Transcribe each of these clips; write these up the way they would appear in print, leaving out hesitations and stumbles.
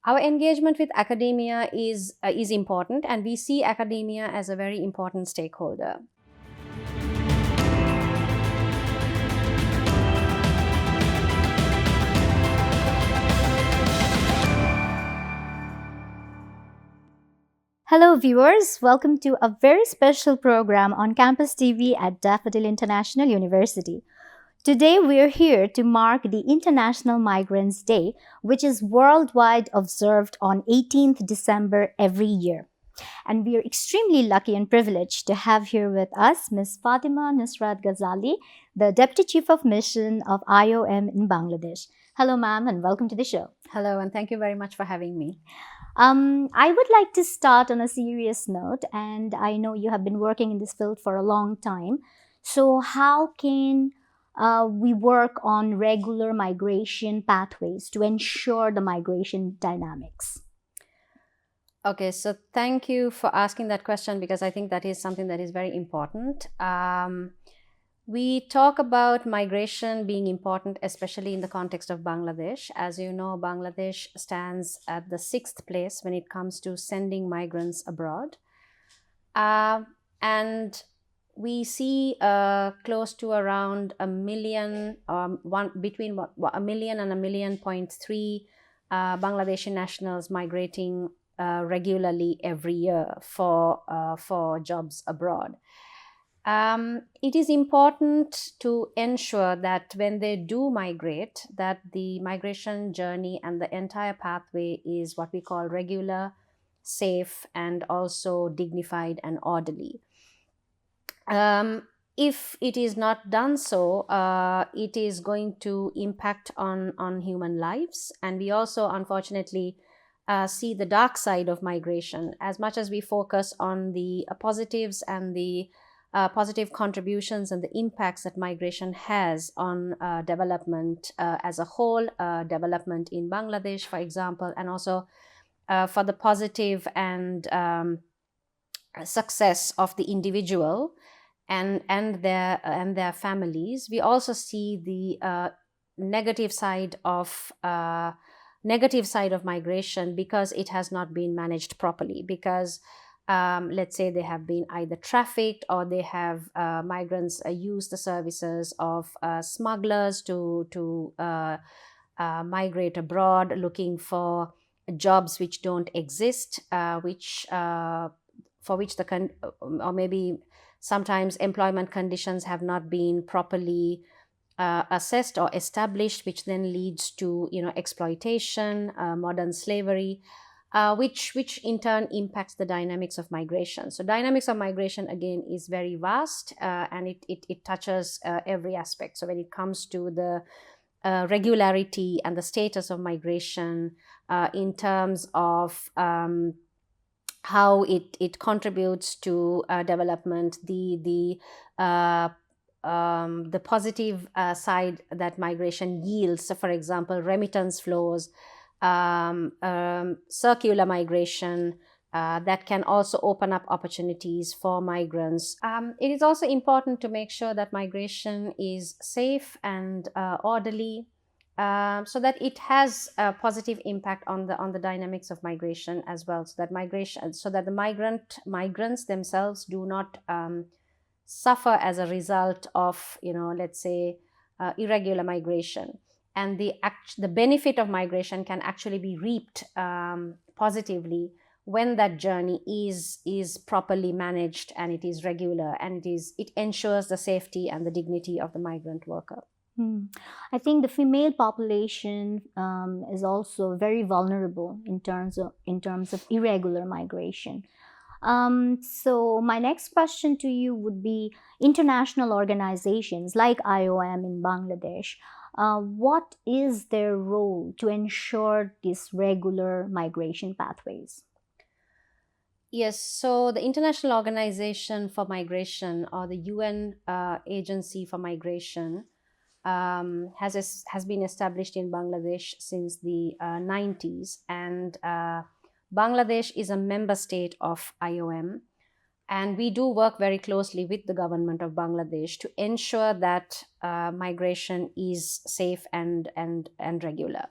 Our engagement with academia is important, and we see academia as a very important stakeholder. Hello, viewers. Welcome to a very special program on Campus TV at Daffodil International University. Today, we're here to mark the International Migrants Day, which is worldwide observed on 18th December every year. And we are extremely lucky and privileged to have here with us Ms. Fatima Nusrath Ghazzali, the Deputy Chief of Mission of IOM in Bangladesh. Hello, ma'am, and welcome to the show. Hello, and thank you very much for having me. I would like to start on a serious note, and I know you have been working in this field for a long time. So how can we work on regular migration pathways to ensure the migration dynamics? Okay, so thank you for asking that question, because I think that is something that is very important. We talk about migration being important, especially in the context of Bangladesh. As you know, Bangladesh stands at the 6th place when it comes to sending migrants abroad. And we see close to around a million, between 1 million and 1.3 million Bangladeshi nationals migrating regularly every year for jobs abroad. It is important to ensure that when they do migrate, that the migration journey and the entire pathway is what we call regular, safe, and also dignified and orderly. If it is not done so, it is going to impact on human lives. And we also, unfortunately, see the dark side of migration. As much as we focus on the positives and the positive contributions and the impacts that migration has on development as a whole, development in Bangladesh, for example, and also for the positive and success of the individual and their families. We also see the negative side of migration, because it has not been managed properly, because let's say they have been either trafficked, or they have migrants use the services of smugglers to migrate abroad, looking for jobs which don't exist, or maybe sometimes employment conditions have not been properly assessed or established, which then leads to exploitation, modern slavery. Which in turn impacts the dynamics of migration. So dynamics of migration, again, is very vast, and it touches every aspect. So when it comes to the regularity and the status of migration, in terms of how it contributes to development, the positive side that migration yields. So for example, remittance flows, circular migration that can also open up opportunities for migrants. It is also important to make sure that migration is safe and orderly, so that it has a positive impact on the dynamics of migration as well. So that the migrants themselves do not suffer as a result of let's say irregular migration. And the benefit of migration can actually be reaped positively when that journey is properly managed, and it is regular, and it ensures the safety and the dignity of the migrant worker. I think the female population is also very vulnerable in terms of irregular migration. So my next question to you would be, international organizations like IOM in Bangladesh, what is their role to ensure these regular migration pathways? Yes, so the International Organization for Migration, or the UN Agency for Migration, has been established in Bangladesh since the 90s, and Bangladesh is a member state of IOM. And we do work very closely with the government of Bangladesh to ensure that migration is safe and regular.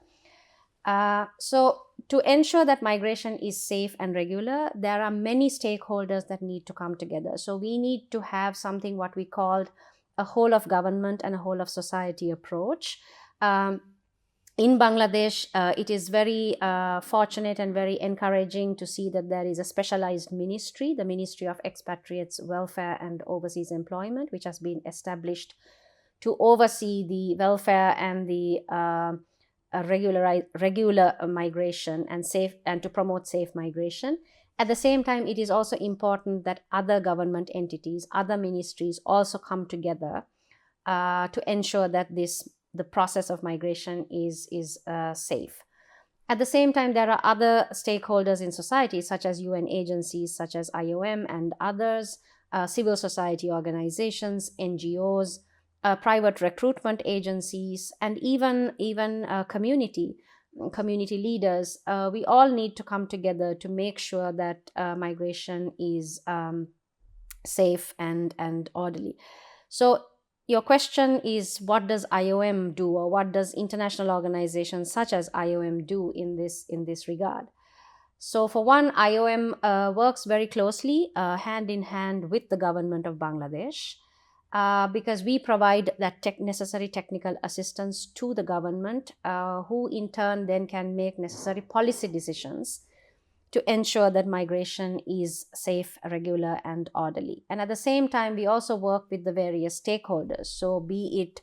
So, to ensure that migration is safe and regular, there are many stakeholders that need to come together. So, we need to have something what we called a whole of government and a whole of society approach. Um, in Bangladesh, it is very fortunate and very encouraging to see that there is a specialized ministry, the Ministry of Expatriates, Welfare and Overseas Employment, which has been established to oversee the welfare and the regular migration and safe, and to promote safe migration. At the same time, it is also important that other government entities, other ministries also come together to ensure that the process of migration is safe. At the same time, there are other stakeholders in society, such as UN agencies, such as IOM and others, civil society organizations, NGOs, private recruitment agencies, and even community leaders. We all need to come together to make sure that migration is safe and orderly. So your question is, what does IOM do, or what does international organizations such as IOM do in this regard? So for one, IOM works very closely hand in hand with the government of Bangladesh, because we provide that necessary technical assistance to the government, who in turn then can make necessary policy decisions to ensure that migration is safe, regular, and orderly. And at the same time, we also work with the various stakeholders. So, be it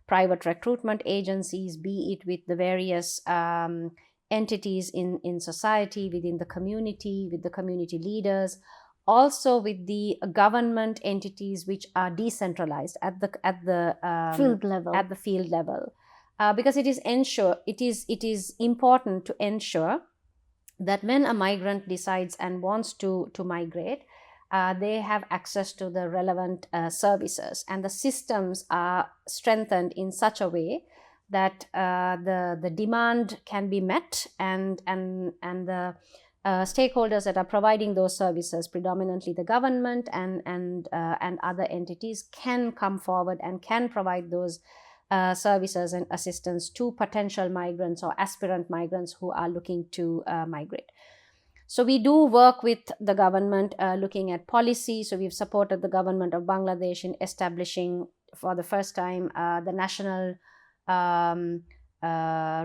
private recruitment agencies, be it with the various entities in society, within the community, with the community leaders, also with the government entities which are decentralized at the field level, because it is important to ensure that when a migrant decides and wants to migrate, they have access to the relevant services, and the systems are strengthened in such a way that the demand can be met, and the stakeholders that are providing those services, predominantly the government and other entities, can come forward and can provide those services and assistance to potential migrants or aspirant migrants who are looking to migrate. So we do work with the government looking at policy. So we've supported the government of Bangladesh in establishing for the first time the national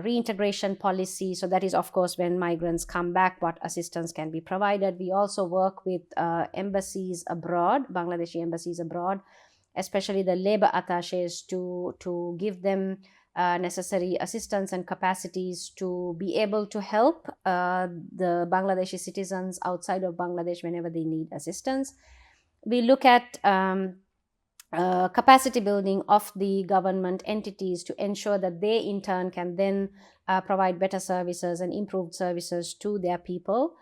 reintegration policy. So that is, of course, when migrants come back, what assistance can be provided. We also work with embassies abroad, Bangladeshi embassies abroad, especially the labor attaches, to give them necessary assistance and capacities to be able to help the Bangladeshi citizens outside of Bangladesh whenever they need assistance. We look at capacity building of the government entities to ensure that they in turn can then provide better services and improved services to their people.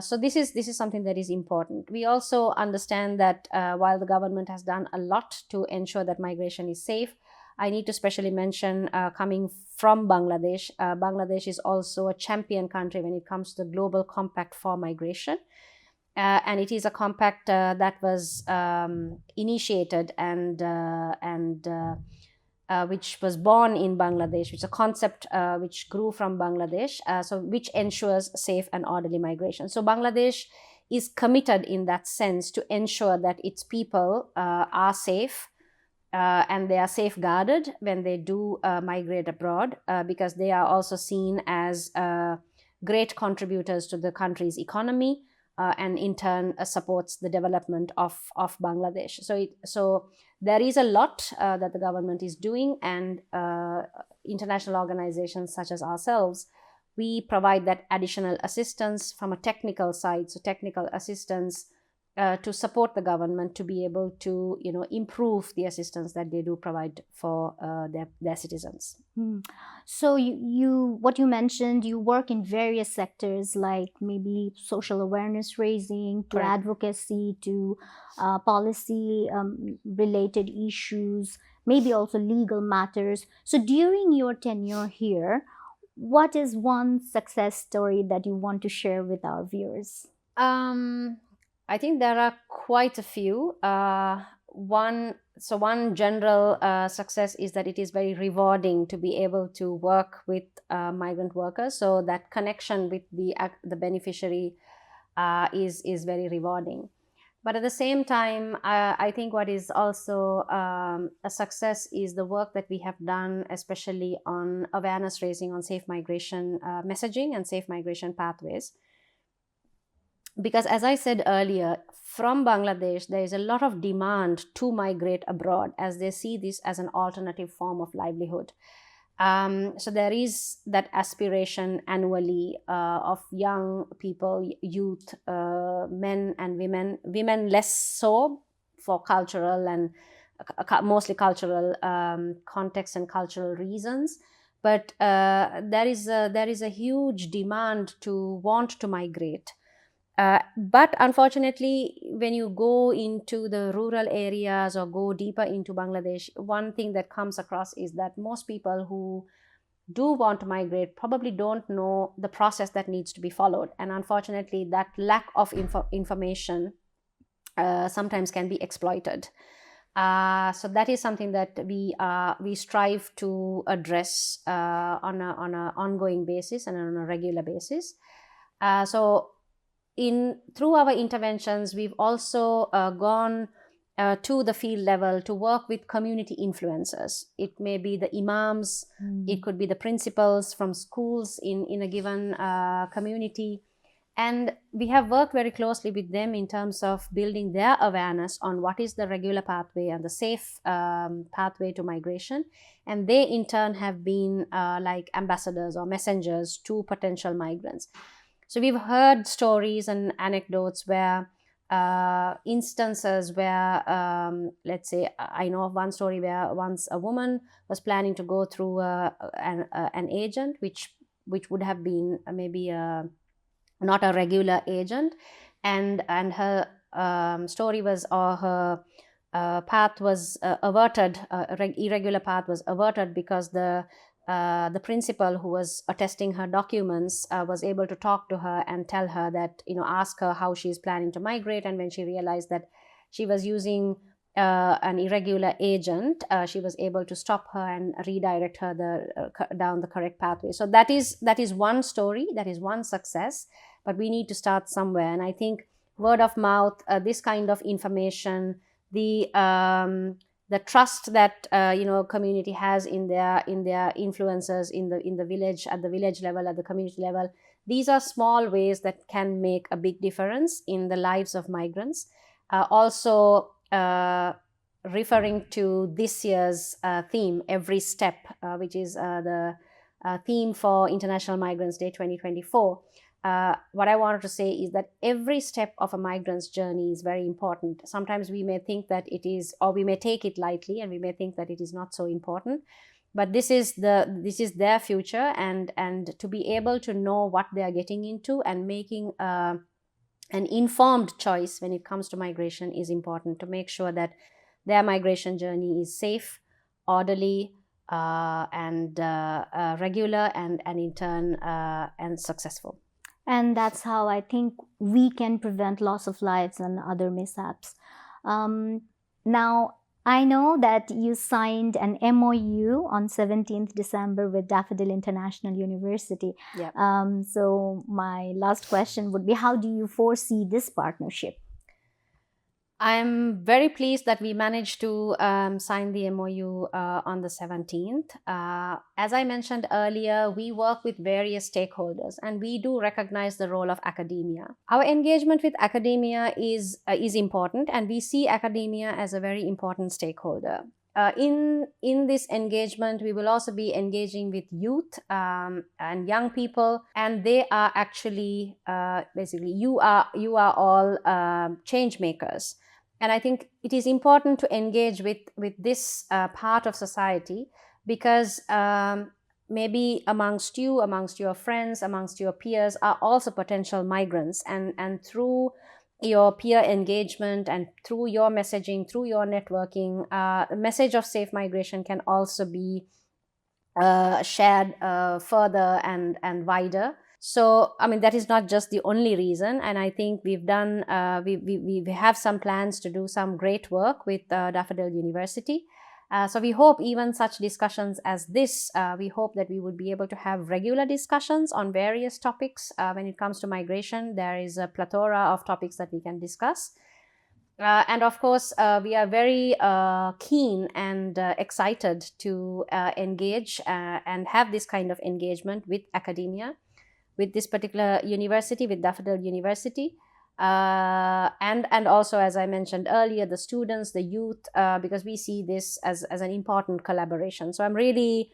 So this is something that is important. We also understand that while the government has done a lot to ensure that migration is safe, I need to specially mention, coming from Bangladesh, Bangladesh is also a champion country when it comes to the Global Compact for Migration. And it is a compact that was initiated and which was born in Bangladesh, which is a concept which grew from Bangladesh, so which ensures safe and orderly migration. So Bangladesh is committed in that sense to ensure that its people are safe and they are safeguarded when they do migrate abroad, because they are also seen as great contributors to the country's economy, and in turn supports the development of Bangladesh. So there is a lot that the government is doing, and international organizations such as ourselves, we provide that additional assistance from a technical side, so technical assistance to support the government to be able to improve the assistance that they do provide for their citizens. So what you mentioned, you work in various sectors, like maybe social awareness raising, to Correct. advocacy, to policy related issues, maybe also legal matters. So during your tenure here, what is one success story that you want to share with our viewers? I think there are quite a few. one general success is that it is very rewarding to be able to work with migrant workers. So that connection with the beneficiary is very rewarding. But at the same time, I think what is also a success is the work that we have done, especially on awareness raising on safe migration messaging and safe migration pathways. Because as I said earlier, from Bangladesh, there is a lot of demand to migrate abroad as they see this as an alternative form of livelihood. So there is that aspiration annually of young people, youth, men and women less so for cultural and mostly cultural context and cultural reasons. But there is a huge demand to want to migrate. But unfortunately, when you go into the rural areas or go deeper into Bangladesh, one thing that comes across is that most people who do want to migrate probably don't know the process that needs to be followed. And unfortunately, that lack of information sometimes can be exploited. So that is something that we strive to address on an ongoing basis and on a regular basis. So through our interventions, we've also gone to the field level to work with community influencers. It may be the imams, it could be the principals from schools in a given community. And we have worked very closely with them in terms of building their awareness on what is the regular pathway and the safe pathway to migration. And they in turn have been like ambassadors or messengers to potential migrants. So we've heard stories and anecdotes where instances where, let's say, I know of one story where once a woman was planning to go through an agent, which would have been maybe not a regular agent, and her story was, or her path was averted, irregular path was averted because the principal who was attesting her documents was able to talk to her and tell her that, ask her how she's planning to migrate. And when she realized that she was using an irregular agent, she was able to stop her and redirect her down the correct pathway. So that is one story, that is one success, but we need to start somewhere. And I think word of mouth, this kind of information, the trust that community has in their influencers in the village, at the village level, at the community level, these are small ways that can make a big difference in the lives of migrants. Also referring to this year's theme, Every Step, which is the theme for International Migrants Day 2024. What I wanted to say is that every step of a migrant's journey is very important. Sometimes we may think that it is, or we may take it lightly, and we may think that it is not so important. But this is their future, and to be able to know what they are getting into and making an informed choice when it comes to migration is important, to make sure that their migration journey is safe, orderly, and regular, and in turn and successful. And that's how I think we can prevent loss of lives and other mishaps. Now, I know that you signed an MOU on 17th December with Daffodil International University. Yep. So my last question would be, how do you foresee this partnership? I'm very pleased that we managed to sign the MOU on the 17th. As I mentioned earlier, we work with various stakeholders, and we do recognize the role of academia. Our engagement with academia is important, and we see academia as a very important stakeholder. In this engagement, we will also be engaging with youth and young people, and they are actually basically you are all change makers. And I think it is important to engage with this part of society, because maybe amongst your friends, amongst your peers are also potential migrants, and through your peer engagement and through your messaging, through your networking, the message of safe migration can also be shared further and wider. So, I mean, that is not just the only reason. And I think we've done, we have some plans to do some great work with Daffodil University. So we hope even such discussions as this, we hope that we would be able to have regular discussions on various topics. When it comes to migration, there is a plethora of topics that we can discuss. And of course, we are very keen and excited to engage and have this kind of engagement with academia, with this particular university, with Daffodil University. And also, as I mentioned earlier, the students, the youth, because we see this as an important collaboration. So I'm really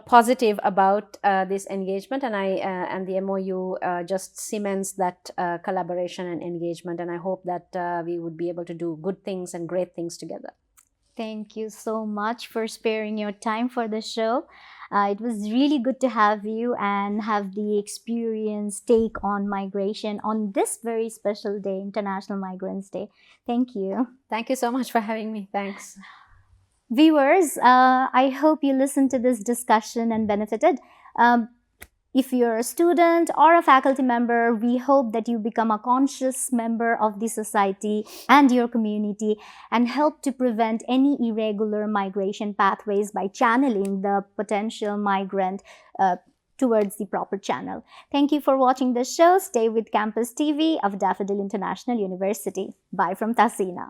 positive about this engagement, and and the MOU just cements that collaboration and engagement, and I hope that we would be able to do good things and great things together. Thank you so much for sparing your time for the show. It was really good to have you and have the experience take on migration on this very special day, International Migrants Day. Thank you. Thank you so much for having me. Thanks. Viewers, I hope you listened to this discussion and benefited. If you're a student or a faculty member, we hope that you become a conscious member of the society and your community and help to prevent any irregular migration pathways by channeling the potential migrant towards the proper channel. Thank you for watching this show. Stay with Campus TV of Daffodil International University. Bye from Tasina.